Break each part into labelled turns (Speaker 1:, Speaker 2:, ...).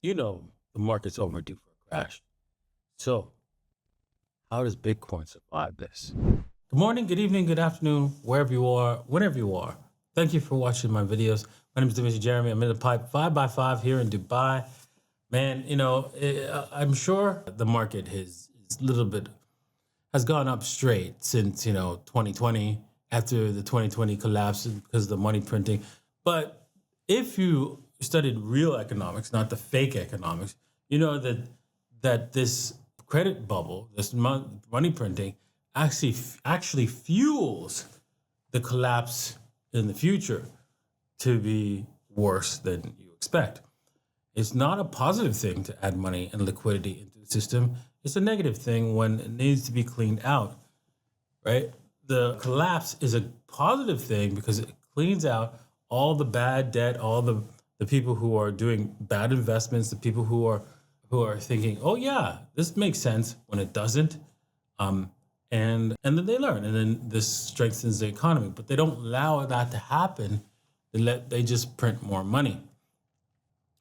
Speaker 1: You know, the market's overdue for a crash. So, how does Bitcoin survive this? Good morning, good evening, good afternoon, wherever you are, whenever you are. Thank you for watching my videos. My name is DaVinci Jeremy. I'm in the pipe 5x5 here in Dubai. Man, I'm sure the market is a little bit has gone up straight since 2020 after the 2020 collapse because of the money printing. But if you studied real economics, not the fake economics, you know that this credit bubble, this money printing, actually fuels the collapse in the future to be worse than you expect. It's not a positive thing to add money and liquidity into the system. It's a negative thing when it needs to be cleaned out, right? The collapse is a positive thing because it cleans out all the bad debt, all the people who are doing bad investments, the people who are thinking, oh yeah, this makes sense when it doesn't. And then they learn, and then this strengthens the economy. But they don't allow that to happen. They just print more money.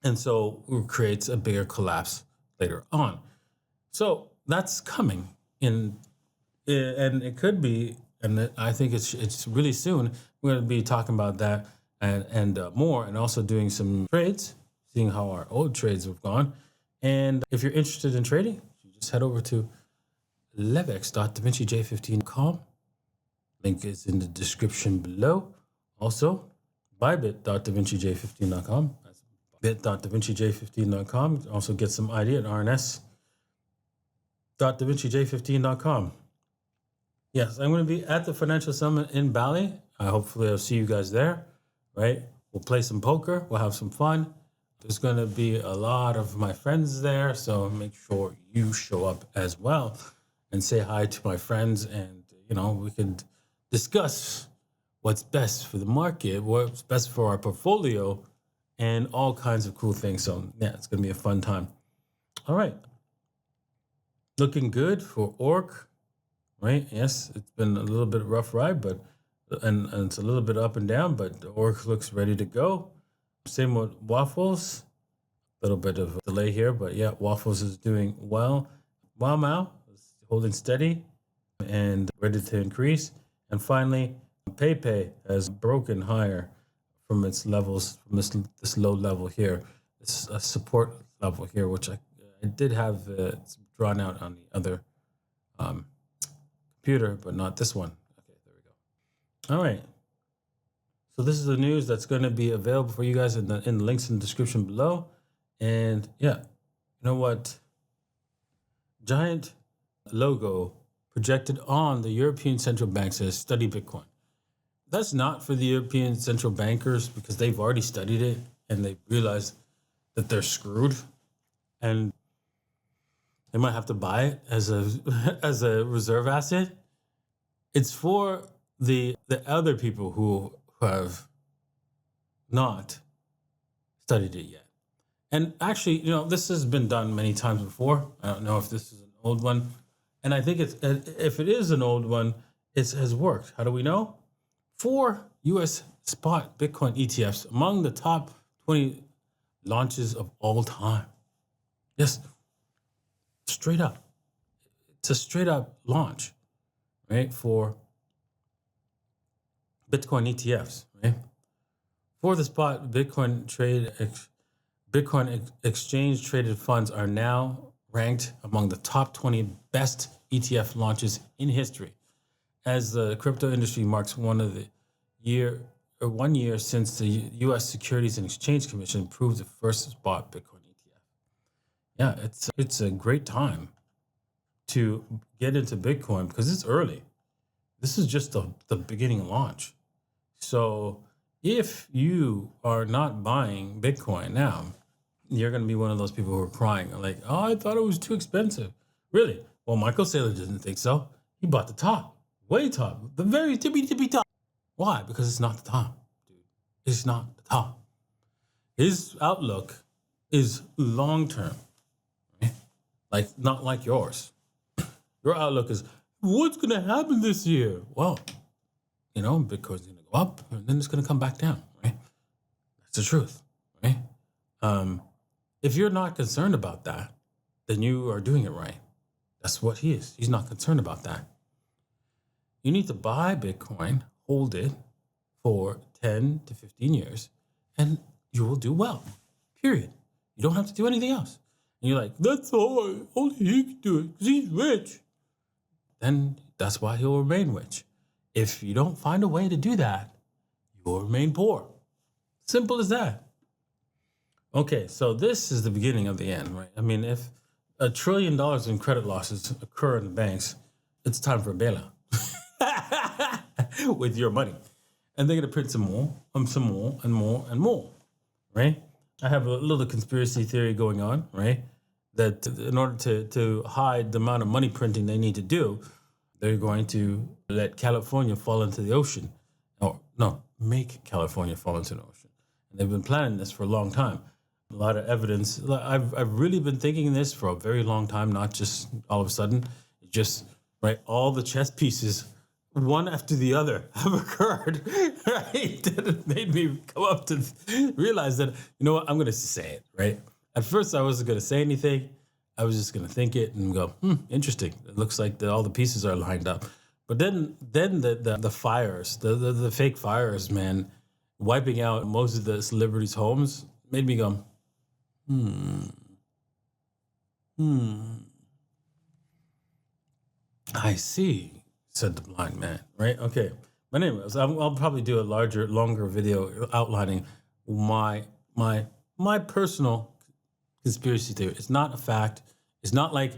Speaker 1: And so it creates a bigger collapse later on. So that's coming in, and it could be, and I think it's really soon. We're going to be talking about that and more, and also doing some trades, seeing how our old trades have gone. And if you're interested in trading, you just head over to levex.davincij15.com. Link is in the description below. Also, bybit.davincij15.com. That's bit.davincij15.com. Also get some idea at rns.davincij15.com. Yes, I'm going to be at the Financial Summit in Bali. Hopefully I'll see you guys there, right? We'll play some poker. We'll have some fun. There's going to be a lot of my friends there, so make sure you show up as well and say hi to my friends, and we could discuss what's best for the market, what's best for our portfolio, and all kinds of cool things. So yeah, it's going to be a fun time. All right. Looking good for ORC, right? Yes, it's been a little bit rough ride, but and it's a little bit up and down, but the ORC looks ready to go. Same with Waffles. A little bit of a delay here, but yeah, Waffles is doing well. Wow is holding steady and ready to increase. And finally, PayPay has broken higher from its levels, from this low level here. It's a support level here, which I did have drawn out on the other computer, but not this one. Okay, there we go. All right. So this is the news that's going to be available for you guys in the links in the description below. And yeah, you know what? Giant logo projected on the European Central Bank says study Bitcoin. That's not for the European central bankers because they've already studied it and they realized that they're screwed and they might have to buy it as a reserve asset. It's for the other people who have not studied it yet. And actually, this has been done many times before. I don't know if this is an old one. And I think if it is an old one, it has worked. How do we know? 4 U.S. spot Bitcoin ETFs among the top 20 launches of all time. Yes, straight up. It's a straight up launch, right, for Bitcoin ETFs, right? For the spot Bitcoin exchange traded funds are now ranked among the top 20 best ETF launches in history, as the crypto industry marks 1 year since the U.S. Securities and Exchange Commission approved the first spot Bitcoin ETF. Yeah, it's a great time to get into Bitcoin because it's early. This is just the beginning launch. So if you are not buying Bitcoin now, you're going to be one of those people who are crying like, oh, I thought it was too expensive. Really? Well, Michael Saylor didn't think so. He bought the top, way top, the very tippy top. Why? Because it's not the top, dude. It's not the top. His outlook is long-term, right? Not like yours. Your outlook is, what's going to happen this year? Well, Bitcoin's going to go up and then it's going to come back down, right? That's the truth, right? If you're not concerned about that, then you are doing it right. That's what he is. He's not concerned about that. You need to buy Bitcoin, hold it for 10 to 15 years, and you will do well, period. You don't have to do anything else. And you're like, that's all, only he can do it because he's rich. Then that's why he'll remain rich. If you don't find a way to do that, you will remain poor. Simple as that. Okay, so this is the beginning of the end, right? I mean, if $1 trillion in credit losses occur in the banks, it's time for a bailout with your money. And they're going to print some more, and more, right? I have a little conspiracy theory going on, right? That in order to hide the amount of money printing they need to do, they're going to let California fall into the ocean. Or, no, make California fall into the ocean. And they've been planning this for a long time. A lot of evidence. I've really been thinking this for a very long time, not just all of a sudden. Just, right, all the chess pieces, one after the other, have occurred, right? That made me come up to realize that, you know what, I'm going to say it, right? At first, I wasn't going to say anything. I was just going to think it and go, interesting. It looks like all the pieces are lined up. But then the fires, the fake fires, man, wiping out most of the celebrities' homes made me go, I see, said the blind man, right? Okay. But anyways, I'll probably do a longer video outlining my personal conspiracy theory. It's not a fact. It's not like,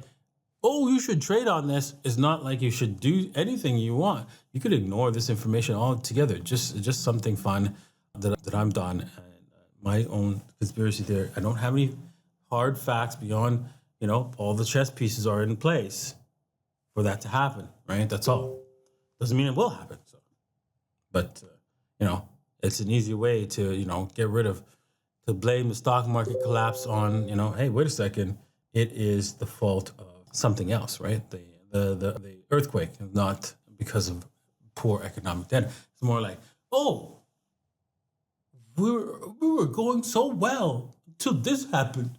Speaker 1: oh, you should trade on this. It's not like you should do anything you want. You could ignore this information altogether. Just something fun that I'm done. My own conspiracy theory. I don't have any hard facts beyond, all the chess pieces are in place for that to happen, right? That's all. Doesn't mean it will happen. So, but it's an easy way to get rid of, to blame the stock market collapse on, hey, wait a second, it is the fault of something else, right? The earthquake, not because of poor economic data. It's more like, oh, we were going so well till this happened.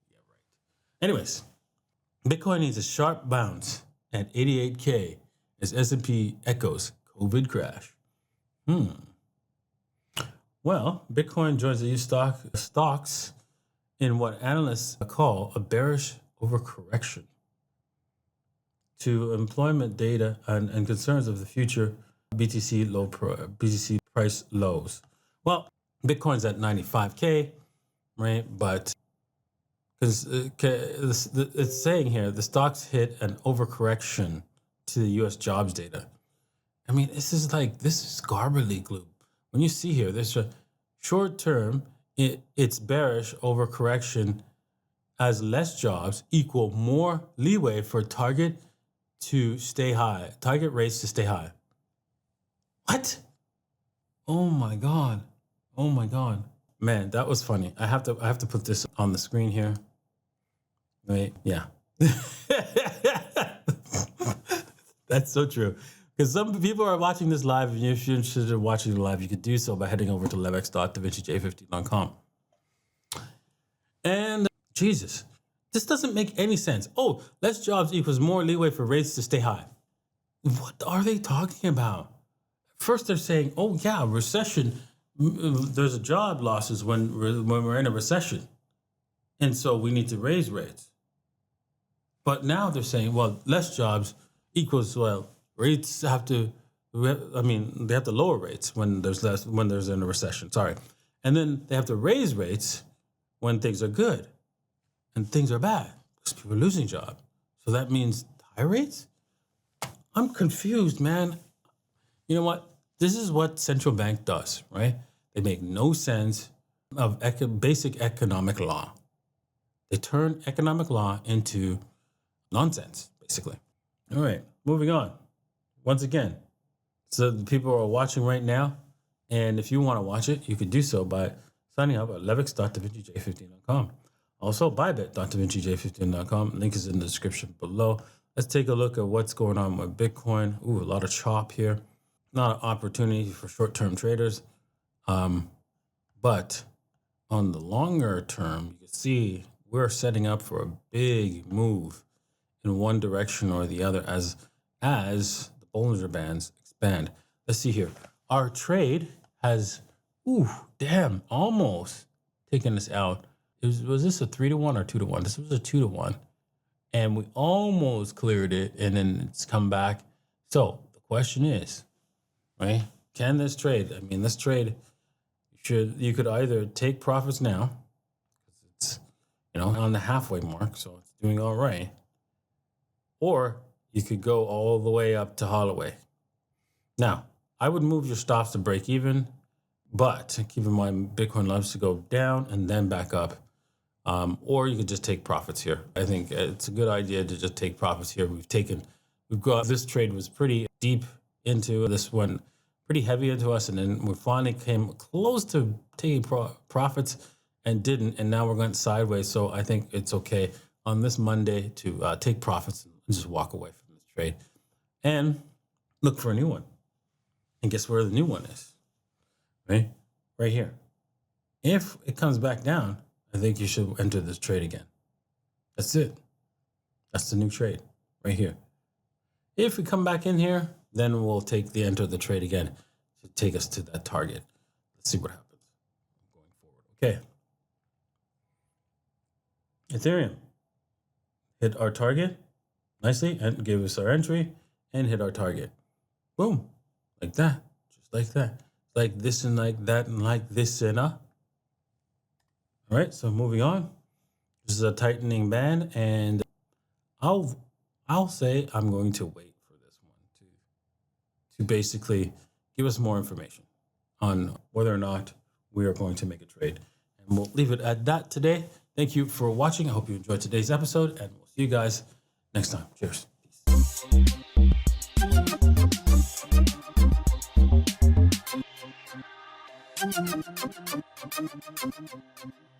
Speaker 1: Yeah, right. Anyways, Bitcoin needs a sharp bounce at 88K as S&P echoes COVID crash. Well, Bitcoin joins the stocks in what analysts call a bearish overcorrection to employment data and concerns of the future BTC price lows. Well, Bitcoin's at 95K, right? But because it's saying here, the stocks hit an overcorrection to the U.S. jobs data. I mean, this is garbly glue. When you see here, there's a short term, it's bearish overcorrection as less jobs equal more leeway for target rates to stay high. What? Oh my God. Man, that was funny. I have to put this on the screen here. Right? Yeah. That's so true. Because some people are watching this live, and if you're interested in watching it live, you could do so by heading over to levex.davincij15.com. And Jesus, this doesn't make any sense. Oh, less jobs equals more leeway for rates to stay high. What are they talking about? First, they're saying, oh yeah, recession. There's a job losses when we're in a recession, and so we need to raise rates. But now they're saying, well, less jobs equals, well, rates they have to lower rates when there's in a recession. Sorry. And then they have to raise rates when things are good and things are bad because people are losing jobs. So that means high rates? I'm confused, man. You know what? This is what central bank does, right? They make no sense of basic economic law. They turn economic law into nonsense, basically. All right, moving on. Once again, so the people are watching right now, and if you want to watch it, you could do so by signing up at levex.davincij15.com. Also, bybit.davincij15.com. Link is in the description below. Let's take a look at what's going on with Bitcoin. Ooh, a lot of chop here. Not an opportunity for short-term traders. But on the longer term, you can see we're setting up for a big move in one direction or the other as the Bollinger Bands expand. Let's see here. Our trade has, almost taken us out. Was this a 3-to-1 or 2-to-1? This was a 2-to-1. And we almost cleared it, and then it's come back. So the question is, right? Can this trade? I mean, this trade, you could either take profits now, it's on the halfway mark, so it's doing all right, or you could go all the way up to Holloway. Now, I would move your stops to break even, but keep in mind Bitcoin loves to go down and then back up. Or you could just take profits here. I think it's a good idea to just take profits here. This trade was pretty deep into this one, pretty heavy into us, and then we finally came close to taking profits and didn't, and now we're going sideways. So I think it's okay on this Monday to take profits and just walk away from this trade and look for a new one. And guess where the new one is? Right here. If it comes back down, I think you should enter this trade again. That's it. That's the new trade right here. If we come back in here, then we'll enter the trade again to take us to that target. Let's see what happens going forward. Okay. Ethereum hit our target nicely and gave us our entry and hit our target. Boom. Like that. Just like that. Like this and like that and like this and All right, so moving on. This is a tightening band, and I'll say I'm going to wait for this one to basically give us more information on whether or not we are going to make a trade. And we'll leave it at that today. Thank you for watching. I hope you enjoyed today's episode, and we'll see you guys next time. Cheers. Peace.